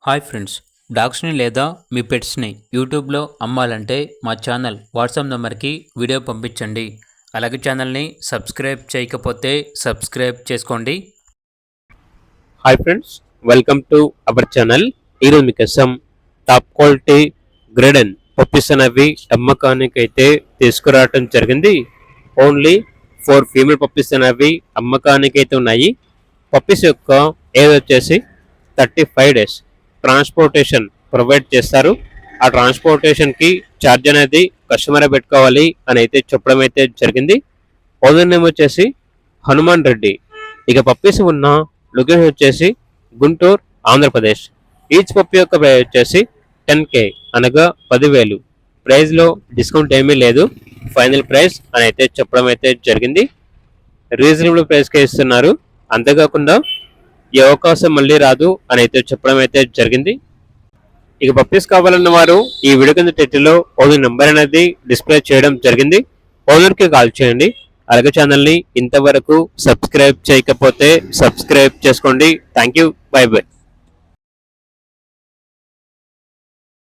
Hi friends, డాగ్స్ని లేదా మీ పెట్స్ని యూట్యూబ్లో అమ్మాలంటే మా ఛానల్ వాట్సాప్ నెంబర్కి వీడియో పంపించండి. అలాగే ఛానల్ని సబ్స్క్రైబ్ చేయకపోతే సబ్స్క్రైబ్ చేసుకోండి. Hi friends, welcome to our channel. ఈరోజు మీకోసం టాప్ క్వాలిటీ గ్రేడెన్ పప్పీస్ అనేవి అమ్మకానికి అయితే తీసుకురావటం జరిగింది. ఓన్లీ 4 ఫీమేల్ పప్పీస్ అనేవి అమ్మకానికి అయితే ఉన్నాయి. పప్పీస్ యొక్క ఏజ్ వచ్చేసి 35 డేస్. ట్రాన్స్పోర్టేషన్ ప్రొవైడ్ చేస్తారు. ఆ ట్రాన్స్పోర్టేషన్కి ఛార్జ్ అనేది కస్టమరే పెట్టుకోవాలి అని అయితే చెప్పడం అయితే జరిగింది. ఓనర్ నేమ్ వచ్చేసి హనుమాన్ రెడ్డి. ఇక పప్పీస్ ఉన్న లొకేషన్ వచ్చేసి గుంటూరు, ఆంధ్రప్రదేశ్. ఈచ్ పప్పీ యొక్క ప్రైస్ వచ్చేసి 10K అనగా 10,000. ప్రైస్లో డిస్కౌంట్ ఏమీ లేదు. ఫైనల్ ప్రైస్ అని అయితే చెప్పడం అయితే జరిగింది. రీజనబుల్ ప్రైస్కే ఇస్తున్నారు. అంతేకాకుండా ఈ అవకాశం మళ్ళీ రాదు అని అయితే చెప్పడం అయితే జరిగింది. ఇక పప్పీస్ కావాలన్న వారు ఈ వీడియో కింద టైటిల్లో ఓనర్ నెంబర్ అనేది డిస్ప్లే చేయడం జరిగింది. ఓనర్కి కాల్ చేయండి. అలాగే ఛానల్ని ఇంతవరకు సబ్స్క్రైబ్ చేయకపోతే సబ్స్క్రైబ్ చేసుకోండి. Thank you. By by.